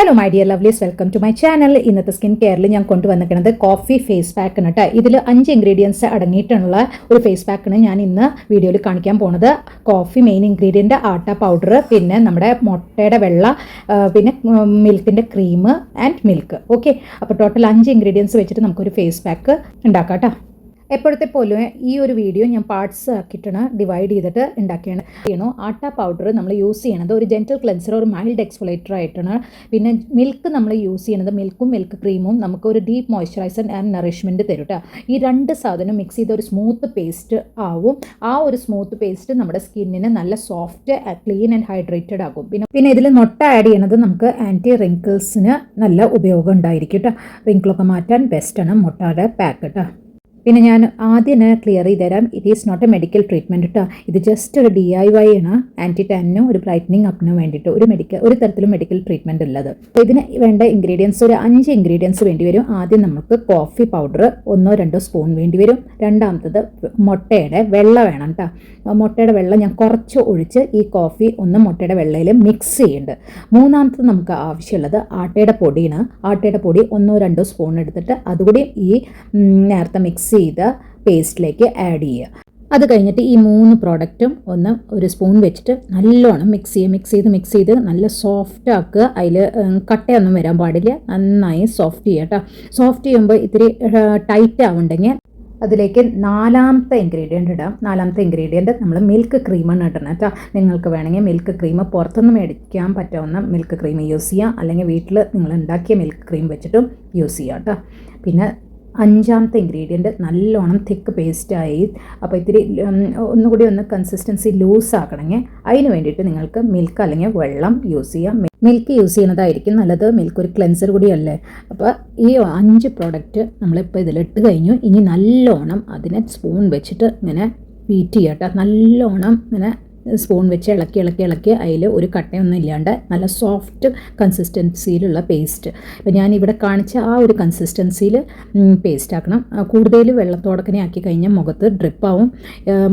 Hello my dear lovelies, welcome to my channel. ഇന്നത്തെ skin കെയറിൽ ഞാൻ കൊണ്ടുവന്നിരിക്കുന്നത് കോഫി ഫേസ് പാക്കാണ് കേട്ടോ. ഇതിൽ 5 ഇൻഗ്രീഡിയൻസ് അടങ്ങിയിട്ടുള്ള ഒരു ഫേസ് പാക്കാണ് ഞാൻ ഇന്ന് വീഡിയോയിൽ കാണിക്കാൻ പോകുന്നത്. കോഫി മെയിൻ ഇൻഗ്രീഡിയൻറ്റ്, ആട്ട പൗഡർ, പിന്നെ നമ്മുടെ മുട്ടയുടെ വെള്ള, പിന്നെ മിൽക്കിൻ്റെ ക്രീം ആൻഡ് മിൽക്ക്. ഓക്കെ, അപ്പോൾ ടോട്ടൽ 5 ഇൻഗ്രീഡിയൻസ് വെച്ചിട്ട് നമുക്കൊരു ഫേസ് പാക്ക് ഉണ്ടാക്കാം കേട്ടോ. എപ്പോഴത്തെ പോലെ ഈ ഒരു വീഡിയോ ഞാൻ പാർട്സ് ആക്കിയിട്ടാണ് ഡിവൈഡ് ചെയ്തിട്ട് ഉണ്ടാക്കിയാണ്. ആട്ട പൗഡർ നമ്മൾ യൂസ് ചെയ്യണത് ഒരു ജെൻറ്റൽ ക്ലെൻസർ, ഒരു മൈൽഡ് എക്സ്ഫോളിയേറ്റർ ആയിട്ടാണ്. പിന്നെ മിൽക്ക് നമ്മൾ യൂസ് ചെയ്യണത്, മിൽക്കും മിൽക്ക് ക്രീമും നമുക്ക് ഒരു ഡീപ്പ് മോയ്സ്ചറൈസർ ആൻഡ് നറിഷ്മെൻറ്റ് തരും കേട്ടോ. ഈ 2 സാധനം മിക്സ് ചെയ്ത് ഒരു സ്മൂത്ത് പേസ്റ്റ് ആവും. ആ ഒരു സ്മൂത്ത് പേസ്റ്റ് നമ്മുടെ സ്കിന്നിന് നല്ല സോഫ്റ്റ്, ക്ലീൻ ആൻഡ് ഹൈഡ്രേറ്റഡ് ആകും. പിന്നെ ഇതിൽ മുട്ട ആഡ് ചെയ്യണത് നമുക്ക് ആൻറ്റി റിങ്കിൾസിന് നല്ല ഉപയോഗം ഉണ്ടായിരിക്കും കേട്ടോ. റിങ്കിളൊക്കെ മാറ്റാൻ ബെസ്റ്റാണ് മുട്ടയുടെ പാക്ക് കേട്ടോ. പിന്നെ ഞാൻ ആദ്യം തന്നെ ക്ലിയർ ചെയ്ത് തരാം, it is not a medical treatment കേട്ടോ. ഇത് ജസ്റ്റ് ഒരു DIY ആണ്. ആൻറ്റി ടാനിനും ഒരു ബ്രൈറ്റനിങ് അപ്പിനും വേണ്ടിയിട്ട് ഒരു തരത്തിലും മെഡിക്കൽ ട്രീറ്റ്മെൻറ്റ് ഉള്ളത്. ഇതിന് വേണ്ട ഇൻഗ്രീഡിയൻസ് ഒരു 5 ഇൻഗ്രീഡിയൻസ് വേണ്ടി വരും. ആദ്യം നമുക്ക് കോഫി പൗഡർ 1-2 സ്പൂൺ വേണ്ടി വരും. രണ്ടാമത്തത് മുട്ടയുടെ വെള്ള വേണം കേട്ടോ. മുട്ടയുടെ വെള്ളം ഞാൻ കുറച്ച് ഒഴിച്ച് ഈ കോഫി മുട്ടയുടെ വെള്ളയിൽ മിക്സ് ചെയ്യുന്നുണ്ട്. മൂന്നാമത്തത് നമുക്ക് ആവശ്യമുള്ളത് ആട്ടയുടെ പൊടിയാണ്. ആട്ടയുടെ പൊടി 1-2 സ്പൂൺ എടുത്തിട്ട് അതുകൂടി ഈ നേരത്തെ മിക്സ് ചെയ്ത പേസ്റ്റിലേക്ക് ആഡ് ചെയ്യുക. അത് കഴിഞ്ഞിട്ട് ഈ 3 പ്രോഡക്റ്റും ഒരു സ്പൂൺ വെച്ചിട്ട് നല്ലോണം മിക്സ് ചെയ്ത് നല്ല സോഫ്റ്റ് ആക്കുക. അതിൽ കട്ടയൊന്നും വരാൻ പാടില്ല. നന്നായി സോഫ്റ്റ് ചെയ്യുക കേട്ടോ. സോഫ്റ്റ് ചെയ്യുമ്പോൾ ഇത്തിരി ടൈറ്റ് ആവുന്നുണ്ടെങ്കിൽ അതിലേക്ക് 4ാമത്തെ ഇൻഗ്രീഡിയൻ്റ് ഇടാം. 4ാമത്തെ ഇൻഗ്രീഡിയൻ്റ് നമ്മൾ മിൽക്ക് ക്രീമാണ് ഇടണം കേട്ടോ. നിങ്ങൾക്ക് വേണമെങ്കിൽ മിൽക്ക് ക്രീം പുറത്തുനിന്ന് മേടിക്കാൻ പറ്റാവുന്ന മിൽക്ക് ക്രീം യൂസ് ചെയ്യാം, അല്ലെങ്കിൽ വീട്ടിൽ നിങ്ങൾ ഉണ്ടാക്കിയ മിൽക്ക് ക്രീം വെച്ചിട്ടും യൂസ് ചെയ്യാം കേട്ടോ. പിന്നെ 5ാമത്തെ ഇൻഗ്രീഡിയൻറ്റ് നല്ലോണം തിക്ക് പേസ്റ്റായി, അപ്പോൾ ഇത്തിരി ഒന്നുകൂടി കൺസിസ്റ്റൻസി ലൂസ് ആക്കണമെങ്കിൽ അതിന് വേണ്ടിയിട്ട് നിങ്ങൾക്ക് മിൽക്ക് അല്ലെങ്കിൽ വെള്ളം യൂസ് ചെയ്യാം. മിൽക്ക് യൂസ് ചെയ്യുന്നതായിരിക്കും നല്ലത്. മിൽക്ക് ഒരു ക്ലെൻസർ കൂടിയല്ലേ. അപ്പോൾ ഈ 5 പ്രോഡക്റ്റ് നമ്മളിപ്പോൾ ഇതിലിട്ട് കഴിഞ്ഞു. ഇനി നല്ലോണം അതിനെ സ്പൂൺ വെച്ചിട്ട് ഇങ്ങനെ ബീറ്റ് ചെയ്യാം കേട്ടോ. നല്ലോണം ഇങ്ങനെ സ്പൂൺ വെച്ച് ഇളക്കി അതിൽ ഒരു കട്ടയൊന്നും ഇല്ലാണ്ട് നല്ല സോഫ്റ്റ് കൺസിസ്റ്റൻസിയിലുള്ള പേസ്റ്റ്. ഇപ്പോൾ ഞാനിവിടെ കാണിച്ച ആ ഒരു കൺസിസ്റ്റൻസിയിൽ പേസ്റ്റ് ആക്കണം. കൂടുതൽ വെള്ളത്തോടക്കനെ ആക്കി കഴിഞ്ഞാൽ മുഖത്ത് ഡ്രിപ്പാവും.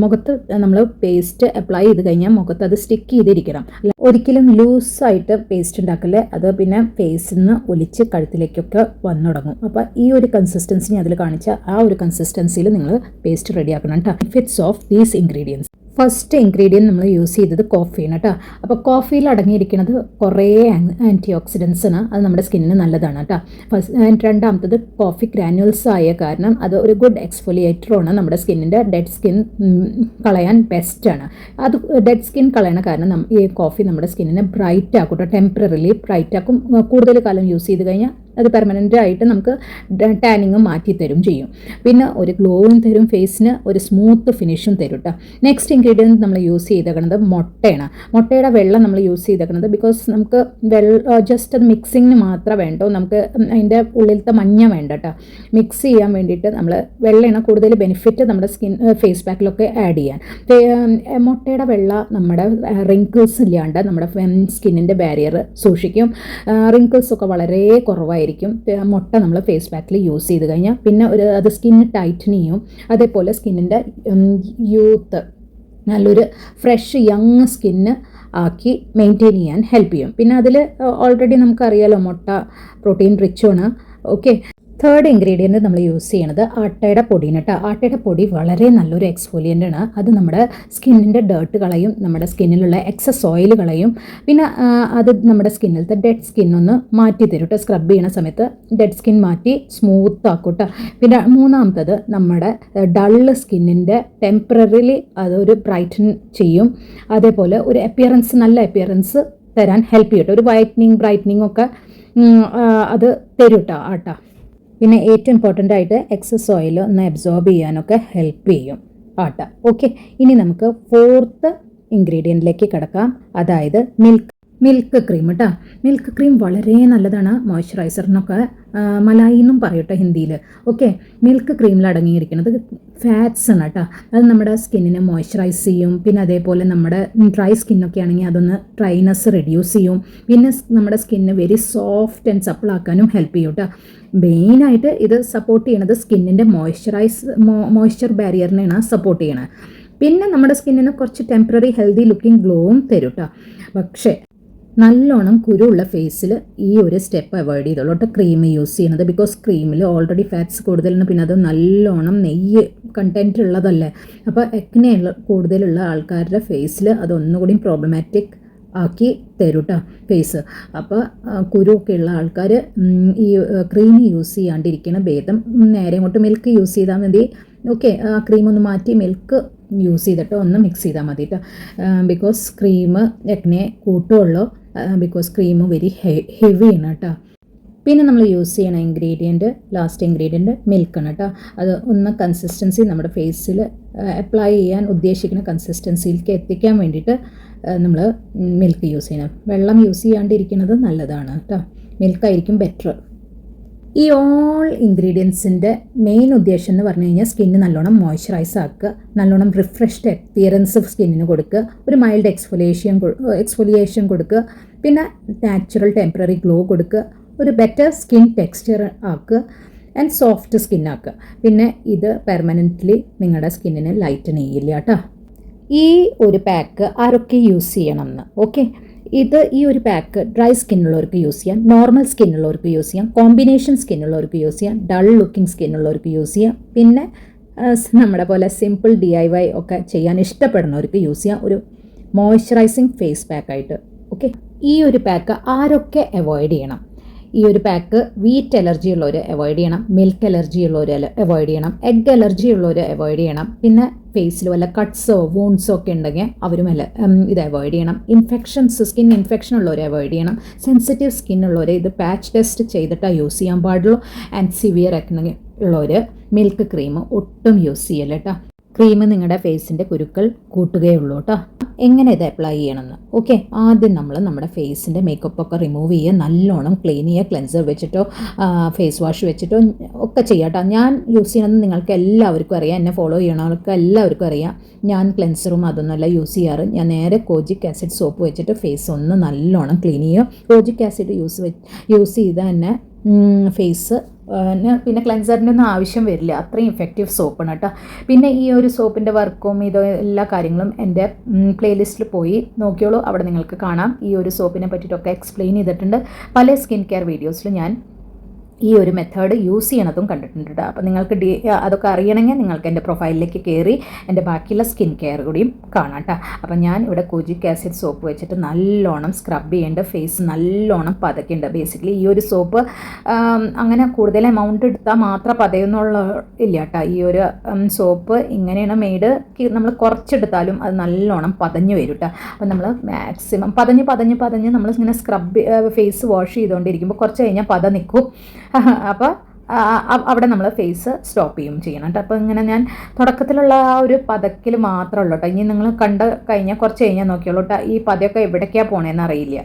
മുഖത്ത് നമ്മൾ പേസ്റ്റ് അപ്ലൈ ചെയ്ത് കഴിഞ്ഞാൽ മുഖത്ത് അത് സ്റ്റിക്ക് ചെയ്തിരിക്കണം. ഒരിക്കലും ലൂസായിട്ട് പേസ്റ്റ് ഉണ്ടാക്കല്ലേ, അത് പിന്നെ ഫേസിൽ നിന്ന് ഒലിച്ച് കഴുത്തിലേക്കൊക്കെ വന്നു തുടങ്ങും. അപ്പോൾ ഈ ഒരു കൺസിസ്റ്റൻസി അതിൽ കാണിച്ച ആ ഒരു കൺസിസ്റ്റൻസിയിൽ നിങ്ങൾ പേസ്റ്റ് റെഡിയാക്കണം കേട്ടോ. Benefits of these ingredients. First ingredient നമ്മൾ യൂസ് ചെയ്തത് കോഫിയാണ് കേട്ടോ. അപ്പോൾ കോഫിയിൽ അടങ്ങിയിരിക്കുന്നത് കുറേ ആൻറ്റി ഓക്സിഡൻസാണ്. അത് നമ്മുടെ സ്കിന്നിന് നല്ലതാണ് കേട്ടോ. രണ്ടാമത്തത് കോഫി ഗ്രാനുവൽസ് ആയ കാരണം അത് ഒരു ഗുഡ് എക്സ്ഫോലിയേറ്ററാണ്. നമ്മുടെ സ്കിന്നിൻ്റെ ഡെഡ് സ്കിൻ കളയാൻ ബെസ്റ്റാണ്. അത് ഡെഡ് സ്കിൻ കളയണ കാരണം ഈ കോഫി നമ്മുടെ സ്കിന്നിനെ ബ്രൈറ്റ് ആക്കും കേട്ടോ. ടെമ്പററിലി ബ്രൈറ്റ് ആക്കും. കൂടുതൽ കാലം യൂസ് ചെയ്ത് കഴിഞ്ഞാൽ അത് പെർമനൻ്റ് ആയിട്ട് നമുക്ക് ടാനിങ് മാറ്റി തരും ചെയ്യും. പിന്നെ ഒരു ഗ്ലോയും തരും, ഫേസിന് ഒരു സ്മൂത്ത് ഫിനിഷും തരും കേട്ടോ. നെക്സ്റ്റ് ഇൻഗ്രീഡിയൻറ്റ് നമ്മൾ യൂസ് ചെയ്തേക്കുന്നത് മുട്ടയാണ്. മുട്ടയുടെ വെള്ളം നമ്മൾ യൂസ് ചെയ്തേക്കുന്നത് ബിക്കോസ് നമുക്ക് ജസ്റ്റ് അത് മിക്സിങ്ങിന് മാത്രമേ വേണ്ടോ, നമുക്ക് അതിൻ്റെ ഉള്ളിലത്തെ മഞ്ഞ വേണ്ട കേട്ടോ. മിക്സ് ചെയ്യാൻ വേണ്ടിയിട്ട് നമ്മൾ വെള്ളയാണ് കൂടുതൽ ബെനിഫിറ്റ് നമ്മുടെ ഫേസ് പാക്കിലൊക്കെ ആഡ് ചെയ്യാൻ. മുട്ടയുടെ വെള്ള നമ്മുടെ റിങ്കിൾസ് ഇല്ലാണ്ട് നമ്മുടെ സ്കിന്നിൻ്റെ ബാരിയർ സൂക്ഷിക്കും. റിങ്കിൾസൊക്കെ വളരെ കുറവായിരിക്കും മുട്ട നമ്മൾ ഫേസ് പാക്കിൽ യൂസ് ചെയ്ത് കഴിഞ്ഞാൽ. പിന്നെ അത് സ്കിന്ന് ടൈറ്റൻ ചെയ്യും. അതേപോലെ സ്കിന്നിൻ്റെ യൂത്ത് നല്ലൊരു ഫ്രഷ് യങ് സ്കിന്ന് ആക്കി മെയിൻറ്റെയിൻ ചെയ്യാൻ ഹെൽപ്പ് ചെയ്യും. പിന്നെ അതിൽ ഓൾറെഡി നമുക്കറിയാലോ മുട്ട പ്രോട്ടീൻ റിച്ചാണ്. ഓക്കെ, തേർഡ് ഇൻഗ്രീഡിയൻറ്റ് നമ്മൾ യൂസ് ചെയ്യണത് ആട്ടയുടെ പൊടിയാണ് കേട്ടോ. ആട്ടയുടെ പൊടി വളരെ നല്ലൊരു എക്സ്ഫോലിയൻ്റാണ്. അത് നമ്മുടെ സ്കിന്നിൻ്റെ ഡേർട്ട് കളയും, നമ്മുടെ സ്കിന്നിലുള്ള എക്സസ് ഓയിൽ കളയും. പിന്നെ അത് നമ്മുടെ സ്കിന്നിലത്തെ ഡെഡ് സ്കിന്നൊന്ന് മാറ്റി തരും കേട്ടോ. സ്ക്രബ് ചെയ്യണ സമയത്ത് ഡെഡ് സ്കിൻ മാറ്റി സ്മൂത്ത് ആക്കും കേട്ടോ. പിന്നെ മൂന്നാമത്തത് നമ്മുടെ ഡള്ള് സ്കിന്നിൻ്റെ ടെമ്പററിലി അതൊരു ബ്രൈറ്റൻ ചെയ്യും. അതേപോലെ ഒരു നല്ല അപ്പിയറൻസ് തരാൻ ഹെൽപ്പ് ചെയ്യും കേട്ടോ. ഒരു ബ്രൈറ്റനിങ് ഒക്കെ അത് തരും കേട്ടോ ആട്ട. പിന്നെ ഏറ്റവും ഇമ്പോർട്ടൻ്റ് ആയിട്ട് എക്സസ് ഓയിൽ ഒന്ന് അബ്സോർബ് ചെയ്യാനൊക്കെ ഹെൽപ്പ് ചെയ്യും ആട്ട. ഓക്കെ, ഇനി നമുക്ക് 4th ഇൻഗ്രീഡിയൻറ്റിലേക്ക് കിടക്കാം. അതായത് മിൽക്ക് ക്രീം കേട്ടോ. മിൽക്ക് ക്രീം വളരെ നല്ലതാണ് മോയ്സ്ചറൈസറിനൊക്കെ. മലായി എന്നും പറയും കേട്ടോ ഹിന്ദിയിൽ. ഓക്കെ, മിൽക്ക് ക്രീമിൽ അടങ്ങിയിരിക്കുന്നത് ഫാറ്റ്സ് ആണ് കേട്ടോ. അത് നമ്മുടെ സ്കിന്നിനെ മോയ്സ്ചറൈസ് ചെയ്യും. പിന്നെ അതേപോലെ നമ്മുടെ ഡ്രൈ സ്കിന്നൊക്കെ ആണെങ്കിൽ അതൊന്ന് ഡ്രൈനെസ് റെഡ്യൂസ് ചെയ്യും. പിന്നെ നമ്മുടെ skin very soft and supple ആക്കാനും ഹെൽപ്പ് ചെയ്യും കേട്ടോ. മെയിനായിട്ട് ഇത് സപ്പോർട്ട് ചെയ്യണത് സ്കിന്നിൻ്റെ മോയ്സ്ചർ ബാരിയറിനെയാണ് സപ്പോർട്ട് ചെയ്യണത്. പിന്നെ നമ്മുടെ സ്കിന്നിന് കുറച്ച് ടെമ്പററി ഹെൽത്തി ലുക്കിംഗ് ഗ്ലോവും തരും കേട്ടോ. പക്ഷേ നല്ലോണം കുരുള്ള ഫേസിൽ ഈ ഒരു സ്റ്റെപ്പ് അവോയ്ഡ് ചെയ്തോളൂ കേട്ടോ, ക്രീം യൂസ് ചെയ്യുന്നത്. ബിക്കോസ് ക്രീമിൽ ഓൾറെഡി ഫാറ്റ്സ് കൂടുതലാണ്, പിന്നെ അത് നല്ലോണം നെയ്യ് കണ്ടൻറ്റ് ഉള്ളതല്ലേ. അപ്പോൾ എക്നെ കൂടുതലുള്ള ആൾക്കാരുടെ ഫേസിൽ അതൊന്നുകൂടി പ്രോബ്ലമാറ്റിക് ആക്കി തരും കേട്ടോ ഫേസ്. അപ്പോൾ കുരുവൊക്കെ ഉള്ള ആൾക്കാർ ഈ ക്രീം യൂസ് ചെയ്യാണ്ടിരിക്കണ ഭേദം നേരെ ഇങ്ങോട്ട് മിൽക്ക് യൂസ് ചെയ്താൽ മതി. ഓക്കെ, ക്രീം ഒന്ന് മാറ്റി മിൽക്ക് യൂസ് ചെയ്തിട്ട് ഒന്ന് മിക്സ് ചെയ്താൽ മതി കേട്ടോ. ബിക്കോസ് ക്രീം എക്നെ കൂട്ടുള്ളൂ, ബിക്കോസ് ക്രീം വെരി ഹെവിയാണ് കേട്ടോ. പിന്നെ നമ്മൾ യൂസ് ചെയ്യണ ലാസ്റ്റ് ഇൻഗ്രീഡിയൻറ്റ് മിൽക്കാണ് കേട്ടോ. അത് ഒന്ന് കൺസിസ്റ്റൻസി നമ്മുടെ ഫേസിൽ അപ്ലൈ ചെയ്യാൻ ഉദ്ദേശിക്കുന്ന കൺസിസ്റ്റൻസിയിലേക്ക് എത്തിക്കാൻ വേണ്ടിയിട്ട് നമ്മൾ മിൽക്ക് യൂസ് ചെയ്യണം. വെള്ളം യൂസ് ചെയ്യാണ്ടിരിക്കുന്നത് നല്ലതാണ് കേട്ടോ, മിൽക്കായിരിക്കും ബെറ്റർ. ഈ ഓൾ ഇൻഗ്രീഡിയൻസിൻ്റെ മെയിൻ ഉദ്ദേശം എന്ന് പറഞ്ഞു കഴിഞ്ഞാൽ സ്കിന്ന് നല്ലോണം മോയ്സ്ചറൈസ് ആക്കുക, നല്ലോണം റിഫ്രഷ്ഡ് അപ്പിയറൻസ് സ്കിന്നിന് കൊടുക്കുക, ഒരു മൈൽഡ് എക്സ്ഫോലിയേഷൻ കൊടുക്കുക, പിന്നെ നാച്ചുറൽ ടെമ്പററി ഗ്ലോ കൊടുക്കുക, ഒരു ബെറ്റർ സ്കിൻ ടെക്സ്ചർ ആക്കുക ആൻഡ് സോഫ്റ്റ് സ്കിൻ ആക്കുക. പിന്നെ ഇത് പെർമനൻ്റ്ലി നിങ്ങളുടെ സ്കിന്നിനെ ലൈറ്റൻ ചെയ്യില്ല കേട്ടോ. ഈ ഒരു പാക്ക് ആരൊക്കെ യൂസ് ചെയ്യണം എന്ന്, ഓക്കെ, ഈ ഒരു പാക്ക് ഡ്രൈ സ്കിന്നുള്ളവർക്ക് യൂസ് ചെയ്യാം, നോർമൽ സ്കിന്നുള്ളവർക്ക് യൂസ് ചെയ്യാം, കോമ്പിനേഷൻ സ്കിന്നുള്ളവർക്ക് യൂസ് ചെയ്യാം, ഡൾ ലുക്കിംഗ് സ്കിന്നുള്ളവർക്ക് യൂസ് ചെയ്യാം, പിന്നെ നമ്മുടെ പോലെ സിമ്പിൾ DIY ഒക്കെ ചെയ്യാൻ ഇഷ്ടപ്പെടുന്നവർക്ക് യൂസ് ചെയ്യാം, ഒരു മോയ്സ്ചറൈസിങ് ഫേസ് പാക്കായിട്ട്. ഓക്കെ, ഈ ഒരു പാക്ക് ആരൊക്കെ അവോയ്ഡ് ചെയ്യണം? ഈ ഒരു പാക്ക് വീറ്റ് അലർജി ഉള്ളവർ അവോയ്ഡ് ചെയ്യണം, മിൽക്ക് അലർജി ഉള്ളവർ അവോയ്ഡ് ചെയ്യണം, എഗ് അലർജി ഉള്ളവർ അവോയ്ഡ് ചെയ്യണം, പിന്നെ ഫേസിൽ വല്ല കട്ട്സോ വൂൺസോ ഒക്കെ ഉണ്ടെങ്കിൽ അവരും ഇത് അവോയ്ഡ് ചെയ്യണം, സ്കിൻ ഇൻഫെക്ഷൻ ഉള്ളവരെ അവോയ്ഡ് ചെയ്യണം, സെൻസിറ്റീവ് സ്കിൻ ഉള്ളവരെ ഇത് പാച്ച് ടെസ്റ്റ് ചെയ്തിട്ടാണ് യൂസ് ചെയ്യാൻ പാടുള്ളൂ. ആൻഡ് സിവിയർ ആക്കണമെങ്കിൽ ഉള്ളവർ മിൽക്ക് ക്രീം ഒട്ടും യൂസ് ചെയ്യല്ല കേട്ടോ. ക്രീം നിങ്ങളുടെ ഫേസിൻ്റെ കുരുക്കൾ കൂട്ടുകയുള്ളൂ കേട്ടോ. എങ്ങനെ ഇത് അപ്ലൈ ചെയ്യണമെന്ന്, ഓക്കെ, ആദ്യം നമ്മൾ നമ്മുടെ ഫേസിൻ്റെ മേക്കപ്പൊക്കെ റിമൂവ് ചെയ്യുക, നല്ലോണം ക്ലീൻ ചെയ്യുക, ക്ലെൻസർ വെച്ചിട്ടോ ഫേസ് വാഷ് വെച്ചിട്ടോ ഒക്കെ ചെയ്യാം കേട്ടോ. ഞാൻ യൂസ് ചെയ്യണമെന്ന് നിങ്ങൾക്ക് എല്ലാവർക്കും അറിയാം, എന്നെ ഫോളോ ചെയ്യണവർക്ക് എല്ലാവർക്കും അറിയാം. ഞാൻ ക്ലെൻസറും അതൊന്നുമല്ല യൂസ് ചെയ്യാറ്, ഞാൻ നേരെ കോജിക് ആസിഡ് സോപ്പ് വെച്ചിട്ട് ഫേസ് ഒന്ന് നല്ലോണം ക്ലീൻ ചെയ്യും. കോജിക് ആസിഡ് യൂസ് ചെയ്താൽ തന്നെ ഫേസ് പിന്നെ ക്ലെൻസറിൻ്റെ ഒന്നും ആവശ്യം വരില്ല, അത്രയും ഇഫക്റ്റീവ് സോപ്പാണ് കേട്ടോ. പിന്നെ ഈ ഒരു സോപ്പിൻ്റെ വർക്കും എല്ലാ കാര്യങ്ങളും എൻ്റെ പ്ലേലിസ്റ്റിൽ പോയി നോക്കിയോളൂ, അവിടെ നിങ്ങൾക്ക് കാണാം. ഈ ഒരു സോപ്പിനെ പറ്റിയിട്ടൊക്കെ എക്സ്പ്ലെയിൻ ചെയ്തിട്ടുണ്ട്. പല സ്കിൻ കെയർ വീഡിയോസിൽ ഞാൻ ഈ ഒരു മെത്തേഡ് യൂസ് ചെയ്യണതും കണ്ടിട്ടുണ്ട്. അപ്പോൾ നിങ്ങൾക്ക് അതൊക്കെ അറിയണമെങ്കിൽ നിങ്ങൾക്ക് എൻ്റെ പ്രൊഫൈലിലേക്ക് കയറി എൻ്റെ ബാക്കിയുള്ള സ്കിൻ കെയർ കൂടിയും കാണാം കേട്ടോ. അപ്പോൾ ഞാൻ ഇവിടെ കോജിക് ആസിഡ് സോപ്പ് വെച്ചിട്ട് നല്ലോണം സ്ക്രബ് ചെയ്യേണ്ട, ഫേസ് നല്ലോണം പതയ്ക്കേണ്ട. ബേസിക്കലി ഈ ഒരു സോപ്പ് അങ്ങനെ കൂടുതൽ എമൗണ്ട് എടുത്താൽ മാത്രം പതയൊന്നുള്ള ഇല്ല കേട്ടോ. ഈ ഒരു സോപ്പ് ഇങ്ങനെയാണ് മെയ്ഡ്, നമ്മൾ കുറച്ചെടുത്താലും അത് നല്ലോണം പതഞ്ഞ് വരും കേട്ടോ. അപ്പോൾ നമ്മൾ മാക്സിമം പതഞ്ഞ് നമ്മൾ ഇങ്ങനെ ഫേസ് വാഷ് ചെയ്തുകൊണ്ടിരിക്കുമ്പോൾ കുറച്ച് കഴിഞ്ഞാൽ പത നിൽക്കും. അപ്പോൾ അവിടെ നമ്മൾ ഫേസ് സ്റ്റോപ്പ് ചെയ്യണം കേട്ടോ. അപ്പോൾ ഇങ്ങനെ ഞാൻ തുടക്കത്തിലുള്ള ആ ഒരു പതക്കിൽ മാത്രമേ കേട്ടോ. ഇനി നിങ്ങൾ കണ്ട് കഴിഞ്ഞാൽ കുറച്ച് കഴിഞ്ഞാൽ നോക്കിയോളൂ കേട്ടോ, ഈ പതയൊക്കെ എവിടേക്കാണ് പോണേന്ന് അറിയില്ല.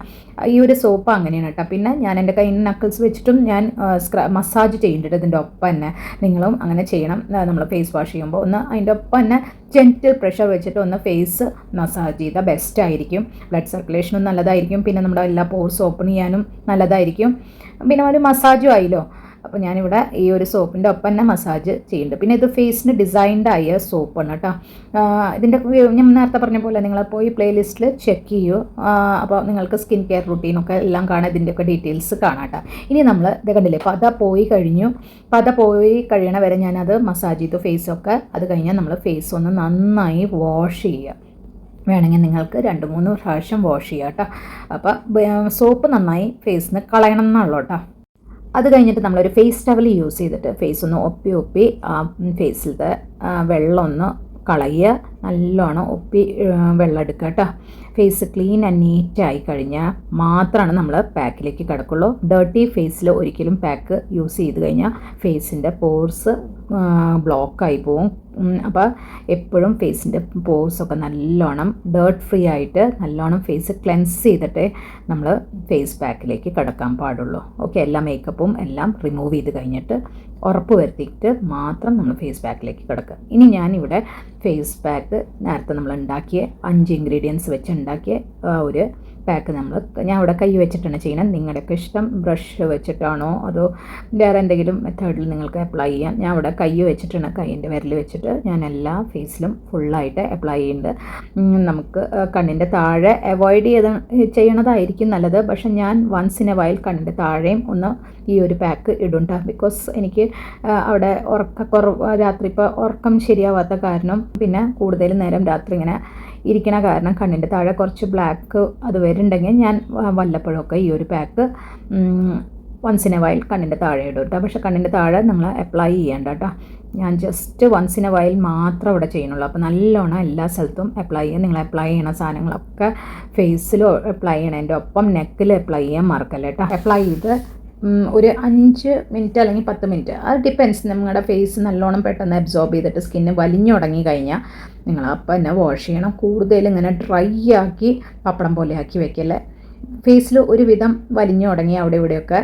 ഈ ഒരു സോപ്പ് അങ്ങനെയാണ് കേട്ടോ. പിന്നെ ഞാൻ എൻ്റെ കയ്യിൽ നക്കിൾസ് വെച്ചിട്ടും ഞാൻ മസാജ് ചെയ്യുന്നുണ്ട് ഇതിൻ്റെ ഒപ്പം തന്നെ. നിങ്ങളും അങ്ങനെ ചെയ്യണം. നമ്മൾ ഫേസ് വാഷ് ചെയ്യുമ്പോൾ ഒന്ന് അതിൻ്റെ ഒപ്പം തന്നെ ജെൻറ്റിൽ പ്രഷർ വെച്ചിട്ട് ഒന്ന് ഫേസ് മസാജ് ചെയ്താൽ ബെസ്റ്റ് ആയിരിക്കും. ബ്ലഡ് സർക്കുലേഷനും നല്ലതായിരിക്കും, പിന്നെ നമ്മുടെ എല്ലാ പോർസ് ഓപ്പൺ ചെയ്യാനും നല്ലതായിരിക്കും, പിന്നെ ഒരു മസാജും ആയില്ലോ. അപ്പോൾ ഞാനിവിടെ ഈ ഒരു സോപ്പിൻ്റെ ഒപ്പം തന്നെ മസാജ് ചെയ്യുന്നുണ്ട്. പിന്നെ ഇത് ഫേസിന് ഡിസൈൻഡ് ആയ സോപ്പാണ് കേട്ടോ. ഇതിൻ്റെ ഞാൻ നേരത്തെ പറഞ്ഞ പോലെ നിങ്ങൾ പോയി പ്ലേലിസ്റ്റിൽ ചെക്ക് ചെയ്യൂ. അപ്പോൾ നിങ്ങൾക്ക് സ്കിൻ കെയർ റുട്ടീനൊക്കെ എല്ലാം കാണാം, ഇതിൻ്റെയൊക്കെ ഡീറ്റെയിൽസ് കാണാം കേട്ടോ. ഇനി നമ്മൾ ഇത് കണ്ടില്ലേ, പത പോയി കഴിയണ വരെ ഞാനത് മസാജ് ചെയ്തു ഫേസൊക്കെ. അത് കഴിഞ്ഞാൽ നമ്മൾ ഫേസ് ഒന്ന് നന്നായി വാഷ് ചെയ്യുക. വേണമെങ്കിൽ നിങ്ങൾക്ക് 2-3 പ്രാവശ്യം വാഷ് ചെയ്യാം കേട്ടോ. അപ്പോൾ സോപ്പ് നന്നായി ഫേസിന് കളയണം എന്നുള്ളൂ കേട്ടോ. അത് കഴിഞ്ഞിട്ട് നമ്മളൊരു ഫേസ് ടവൽ യൂസ് ചെയ്തിട്ട് ഫേസ് ഒന്ന് ഒപ്പി ആ ഫേസിലത്തെ വെള്ളം ഒന്ന് കളയുക, നല്ലോണം ഒപ്പി വെള്ളം എടുക്കുക കേട്ടോ. ഫേസ് ക്ലീൻ ആൻഡ് നീറ്റായി കഴിഞ്ഞാൽ മാത്രമാണ് നമ്മൾ പാക്കിലേക്ക് കിടക്കുള്ളൂ. ഡേർട്ടി ഫേസിൽ ഒരിക്കലും പാക്ക് യൂസ് ചെയ്ത് കഴിഞ്ഞാൽ ഫേസിൻ്റെ പോർസ് ബ്ലോക്കായി പോവും. അപ്പോൾ എപ്പോഴും ഫേസിൻ്റെ പോർസൊക്കെ നല്ലോണം ഡേർട്ട് ഫ്രീ ആയിട്ട് നല്ലോണം ഫേസ് ക്ലെൻസ് ചെയ്തിട്ടേ നമ്മൾ ഫേസ് പാക്കിലേക്ക് കിടക്കാൻ പാടുള്ളൂ. ഓക്കെ, എല്ലാ മേക്കപ്പും എല്ലാം റിമൂവ് ചെയ്ത് കഴിഞ്ഞിട്ട് ഉറപ്പ് വരുത്തിയിട്ട് മാത്രം നമ്മൾ ഫേസ് പാക്കിലേക്ക് കിടക്കുക. ഇനി ഞാനിവിടെ ഫേസ് പാക്ക് നേരത്തെ നമ്മൾ ഉണ്ടാക്കിയ 5 ഇൻഗ്രീഡിയൻസ് വെച്ച് ഉണ്ടാക്കിയ ഒരു പാക്ക് ഞാൻ ഇവിടെ കൈ വെച്ചിട്ടാണ് ചെയ്യുന്നത്. നിങ്ങളുടെയൊക്കെ ഇഷ്ടം ബ്രഷ് വെച്ചിട്ടാണോ അതോ വേറെ എന്തെങ്കിലും മെത്തേഡിൽ നിങ്ങൾക്ക് അപ്ലൈ ചെയ്യാം. ഞാൻ ഇവിടെ കൈ വെച്ചിട്ടാണ്, കൈയിൻ്റെ വിരൽ വെച്ചിട്ട് ഞാൻ എല്ലാ ഫേസിലും ഫുള്ളായിട്ട് അപ്ലൈ ചെയ്യുന്നുണ്ട്. നമുക്ക് കണ്ണിൻ്റെ താഴെ അവോയ്ഡ് ചെയ്യണതായിരിക്കും നല്ലത്. പക്ഷെ ഞാൻ വൺസ് ഇൻ എ വൈൽ കണ്ണിൻ്റെ താഴെയും ഒന്ന് ഈ ഒരു പാക്ക് ഇടുണ്ട. ബിക്കോസ് എനിക്ക് അവിടെ രാത്രി ഇപ്പോൾ ഉറക്കം ശരിയാവാത്ത കാരണം, പിന്നെ കൂടുതൽ നേരം രാത്രി ഇങ്ങനെ ഇരിക്കണ കാരണം കണ്ണിൻ്റെ താഴെ കുറച്ച് ബ്ലാക്ക് അത് വരുന്നുണ്ടെങ്കിൽ ഞാൻ വല്ലപ്പോഴൊക്കെ ഈ ഒരു pack once in a while കണ്ണിൻ്റെ താഴെ ഇടും കേട്ടോ. പക്ഷേ കണ്ണിൻ്റെ താഴെ നമ്മൾ അപ്ലൈ ചെയ്യേണ്ട കേട്ടോ. ഞാൻ just once in a while മാത്രം ഇവിടെ ചെയ്യണുള്ളൂ. അപ്പോൾ നല്ലോണം എല്ലാ സ്ഥലത്തും അപ്ലൈ ചെയ്യുക. നിങ്ങൾ അപ്ലൈ ചെയ്യണ സാധനങ്ങളൊക്കെ ഫേസിൽ അപ്ലൈ ചെയ്യണതിൻ്റെ ഒപ്പം നെക്കിൽ അപ്ലൈ ചെയ്യാൻ മറക്കല്ല കേട്ടോ. അപ്ലൈ ചെയ്ത് ഒരു 5 മിനിറ്റ് അല്ലെങ്കിൽ 10 മിനിറ്റ്, അത് ഡിപ്പെൻസ്. നിങ്ങളുടെ ഫേസ് നല്ലോണം പെട്ടെന്ന് അബ്സോർബ് ചെയ്തിട്ട് സ്കിന്ന് വലിഞ്ഞു തുടങ്ങി കഴിഞ്ഞാൽ നിങ്ങൾ അപ്പം തന്നെ വാഷ് ചെയ്യണം. കൂടുതൽ ഇങ്ങനെ ഡ്രൈ ആക്കി പപ്പടം പോലെ ആക്കി വെക്കല്ലേ. ഫേസിൽ ഒരുവിധം വലിഞ്ഞു തുടങ്ങി അവിടെ ഇവിടെയൊക്കെ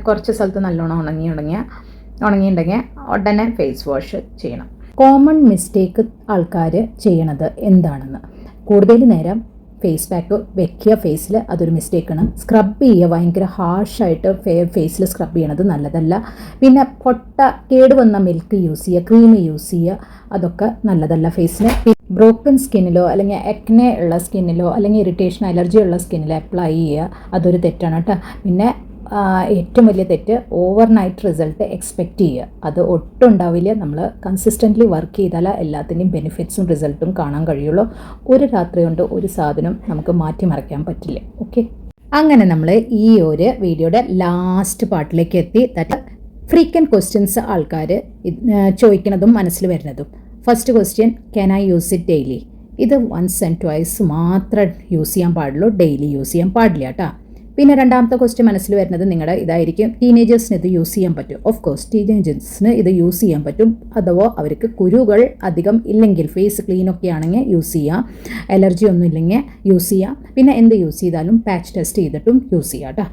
കുറച്ച് സ്ഥലത്ത് നല്ലോണം ഉണങ്ങിയിട്ടുണ്ടെങ്കിൽ ഉടനെ ഫേസ് വാഷ് ചെയ്യണം. കോമൺ മിസ്റ്റേക്ക് ആൾക്കാർ ചെയ്യണത് എന്താണെന്ന്, കൂടുതൽ നേരം ഫേസ് പാക്ക് വെക്കുക ഫേസിൽ, അതൊരു മിസ്റ്റേക്കാണ്. സ്ക്രബ് ചെയ്യുക, ഭയങ്കര ഹാർഷായിട്ട് ഫേസിൽ സ്ക്രബ് ചെയ്യണത് നല്ലതല്ല. പിന്നെ കേടുവന്ന മിൽക്ക് യൂസ് ചെയ്യുക, ക്രീം യൂസ് ചെയ്യുക, അതൊക്കെ നല്ലതല്ല ഫേസിന്. ബ്രോക്കൺ സ്കിന്നിലോ അല്ലെങ്കിൽ എക്നെ ഉള്ള സ്കിന്നിലോ അല്ലെങ്കിൽ ഇറിറ്റേഷൻ അലർജി ഉള്ള സ്കിന്നിൽ അപ്ലൈ ചെയ്യുക, അതൊരു തെറ്റാണ് കേട്ടോ. പിന്നെ ഏറ്റവും വലിയ തെറ്റ് ഓവർനൈറ്റ് റിസൾട്ട് എക്സ്പെക്റ്റ് ചെയ്യുക, അത് ഒട്ടും ഉണ്ടാവില്ല. നമ്മൾ കൺസിസ്റ്റൻ്റ്ലി വർക്ക് ചെയ്താൽ എല്ലാത്തിൻ്റെയും ബെനിഫിറ്റ്സും റിസൾട്ടും കാണാൻ കഴിയുള്ളൂ. ഒരു രാത്രി കൊണ്ട് ഒരു സാധനം നമുക്ക് മാറ്റിമറിക്കാൻ പറ്റില്ല. ഓക്കെ, അങ്ങനെ നമ്മൾ ഈ ഒരു വീഡിയോയുടെ ലാസ്റ്റ് പാർട്ടിലേക്ക് എത്തി. ദാറ്റ് ഫ്രീക്വൻറ്റ് ക്വസ്റ്റ്യൻസ് ആൾക്കാർ ചോദിക്കുന്നതും മനസ്സിൽ വരുന്നതും. First question, can I use it daily? ഇത് വൺസ് ആൻഡ് ട്വൈസ് മാത്രം യൂസ് ചെയ്യാൻ പാടുള്ളൂ, ഡെയിലി യൂസ് ചെയ്യാൻ പാടില്ല കേട്ടോ. പിന്നെ രണ്ടാമത്തെ ക്വസ്റ്റ്യൻ മനസ്സിൽ വരുന്നത് നിങ്ങളുടെ ഇതായിരിക്കും, ടീനേജേഴ്സിന് ഇത് യൂസ് ചെയ്യാൻ പറ്റും? ഓഫ് കോഴ്സ് ടീനേജേഴ്സിന് ഇത് യൂസ് ചെയ്യാൻ പറ്റും. അഥവാ അവർക്ക് കുരുകൾ അധികം ഇല്ലെങ്കിൽ, ഫേസ് ക്ലീനൊക്കെ ആണെങ്കിൽ യൂസ് ചെയ്യാം, അലർജി ഒന്നും ഇല്ലെങ്കിൽ യൂസ് ചെയ്യാം. പിന്നെ എന്ത് യൂസ് ചെയ്താലും പാച്ച് ടെസ്റ്റ് ചെയ്തിട്ടും യൂസ് ചെയ്യാം കേട്ടോ.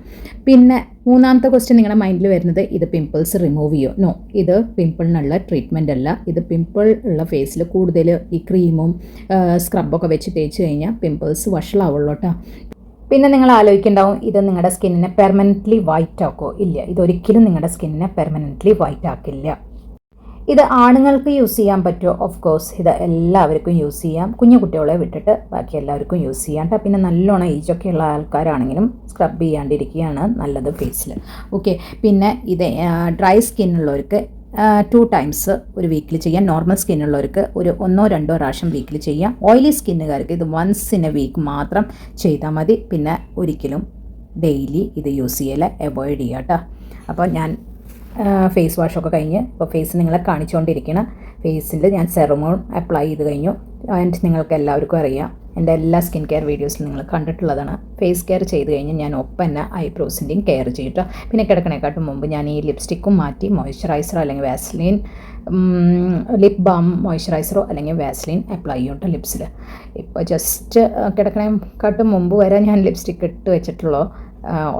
പിന്നെ മൂന്നാമത്തെ ക്വസ്റ്റ്യൻ നിങ്ങളുടെ മൈൻഡിൽ വരുന്നത്, ഇത് പിമ്പിൾസ് റിമൂവ് ചെയ്യോ? നോ, ഇത് പിമ്പിളിനുള്ള ട്രീറ്റ്മെൻ്റ് അല്ല. ഇത് പിമ്പിൾ ഉള്ള ഫേസിൽ കൂടുതൽ ഈ ക്രീമും സ്ക്രബൊക്കെ വെച്ച് തേച്ച് കഴിഞ്ഞാൽ പിമ്പിൾസ് വഷളാവുള്ളൂ കേട്ടോ. പിന്നെ നിങ്ങൾ ആലോചിക്കുന്നുണ്ടാവും, ഇത് നിങ്ങളുടെ സ്കിന്നിനെ പെർമനൻ്റ്ലി വൈറ്റ് ആക്കുമോ? ഇല്ല, ഇതൊരിക്കലും നിങ്ങളുടെ സ്കിന്നിനെ പെർമനൻ്റ്ലി വൈറ്റ് ആക്കില്ല. ഇത് ആണുങ്ങൾക്ക് യൂസ് ചെയ്യാൻ പറ്റുമോ? ഓഫ് കോഴ്സ് ഇത് എല്ലാവർക്കും യൂസ് ചെയ്യാം. കുഞ്ഞു കുട്ടികളെ വിട്ടിട്ട് ബാക്കി എല്ലാവർക്കും യൂസ് ചെയ്യാം. പിന്നെ നല്ലോണം ഏജൊക്കെ ഉള്ള ആൾക്കാരാണെങ്കിലും സ്ക്രബ് ചെയ്യാണ്ടിരിക്കുകയാണ് നല്ലത് ഫേസിൽ. ഓക്കെ, പിന്നെ ഇത് ഡ്രൈ സ്കിന്നുള്ളവർക്ക് 2 ടൈംസ് ഒരു വീക്കിൽ ചെയ്യാം. നോർമൽ സ്കിന്നുള്ളവർക്ക് ഒരു 1-2 പ്രാവശ്യം വീക്കിൽ ചെയ്യാം. ഓയിലി സ്കിന്നുകാർക്ക് ഇത് വൺസ് ഇൻ എ വീക്ക് മാത്രം ചെയ്താൽ മതി. പിന്നെ ഒരിക്കലും ഡെയിലി ഇത് യൂസ് ചെയ്യല, അവോയ്ഡ് ചെയ്യുക കേട്ടോ. അപ്പോൾ ഞാൻ ഫേസ് വാഷൊക്കെ കഴിഞ്ഞ് ഇപ്പോൾ ഫേസ് നിങ്ങളെ കാണിച്ചുകൊണ്ടിരിക്കണം. ഫേസിൽ ഞാൻ സെറമോൺ അപ്ലൈ ചെയ്ത് കഴിഞ്ഞു. ആൻഡ് നിങ്ങൾക്ക് എല്ലാവർക്കും അറിയാം, എൻ്റെ എല്ലാ സ്കിൻ കെയർ വീഡിയോസിലും നിങ്ങൾ കണ്ടിട്ടുള്ളതാണ്. ഫേസ് കെയർ ചെയ്ത് കഴിഞ്ഞ് ഞാൻ ഒപ്പം തന്നെ ഐബ്രോസിൻ്റെയും കെയർ ചെയ്തിട്ട്, പിന്നെ കിടക്കണേക്കാട്ടും മുമ്പ് ഞാൻ ഈ ലിപ്സ്റ്റിക്കും മാറ്റി മോയ്സ്ചറൈസറോ അല്ലെങ്കിൽ വാസ്ലിൻ ലിപ് ബാം മോയ്സ്ചറൈസറോ അല്ലെങ്കിൽ വാസ്ലിൻ അപ്ലൈ ചെയ്യും കേട്ടോ ലിപ്സിൽ. ഇപ്പോൾ ജസ്റ്റ് കിടക്കണേക്കാട്ടും മുമ്പ് വരെ ഞാൻ ലിപ്സ്റ്റിക്ക് ഇട്ട് വെച്ചിട്ടുള്ളൂ.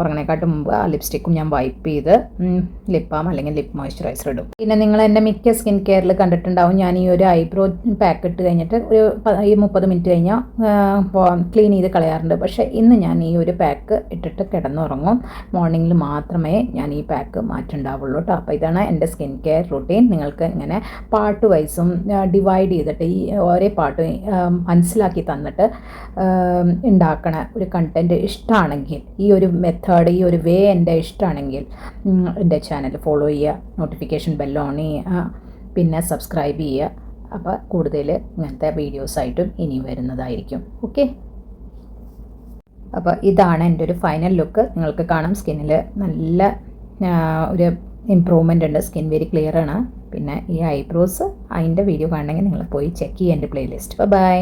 ഉറങ്ങണേക്കാട്ടും മുമ്പ് ആ ലിപ്സ്റ്റിക്കും ഞാൻ വൈപ്പ് ചെയ്ത് ലിപ് ബാം അല്ലെങ്കിൽ ലിപ് മോയ്സ്ചറൈസർ ഇടും. പിന്നെ നിങ്ങൾ എൻ്റെ മിക്ക സ്കിൻ കെയറിൽ കണ്ടിട്ടുണ്ടാവും, ഞാൻ ഈ ഒരു ഐബ്രോ പാക്ക് ഇട്ട് കഴിഞ്ഞിട്ട് ഒരു 30 മിനിറ്റ് കഴിഞ്ഞാൽ ക്ലീൻ ചെയ്ത് കളയാറുണ്ട്. പക്ഷേ ഇന്ന് ഞാൻ ഈ ഒരു പാക്ക് ഇട്ടിട്ട് കിടന്നുറങ്ങും. മോർണിംഗിൽ മാത്രമേ ഞാൻ ഈ പാക്ക് മാറ്റുണ്ടാവുള്ളൂ കേട്ടോ. അപ്പോൾ ഇതാണ് എൻ്റെ സ്കിൻ കെയർ റുട്ടീൻ. നിങ്ങൾക്ക് ഇങ്ങനെ പാർട്ട് വൈസും ഡിവൈഡ് ചെയ്തിട്ട് ഈ ഓരോ പാർട്ടും മനസ്സിലാക്കി തന്നിട്ട് ഉണ്ടാക്കണ ഒരു കണ്ടൻറ്റ് ഇഷ്ടമാണെങ്കിൽ, ഈ ഒരു മെത്തേഡ്, ഈ ഒരു വേ എൻ്റെ ഇഷ്ടമാണെങ്കിൽ എൻ്റെ ചാനൽ ഫോളോ ചെയ്യുക, നോട്ടിഫിക്കേഷൻ ബെൽ ഓൺ ചെയ്യുക, പിന്നെ സബ്സ്ക്രൈബ് ചെയ്യുക. അപ്പോൾ കൂടുതൽ ഇങ്ങനത്തെ വീഡിയോസായിട്ടും ഇനി വരുന്നതായിരിക്കും. ഓക്കെ, അപ്പോൾ ഇതാണ് എൻ്റെ ഒരു ഫൈനൽ ലുക്ക്. നിങ്ങൾക്ക് കാണാം സ്കിന്നിൽ നല്ല ഒരു ഇമ്പ്രൂവ്മെൻ്റ് ഉണ്ട്. സ്കിൻ വെരി ക്ലിയർ ആണ്. പിന്നെ ഈ ഐബ്രോസ് അതിൻ്റെ വീഡിയോ കാണണമെങ്കിൽ നിങ്ങൾ പോയി ചെക്ക് ചെയ്യുക എൻ്റെ പ്ലേലിസ്റ്റ്. ബൈ.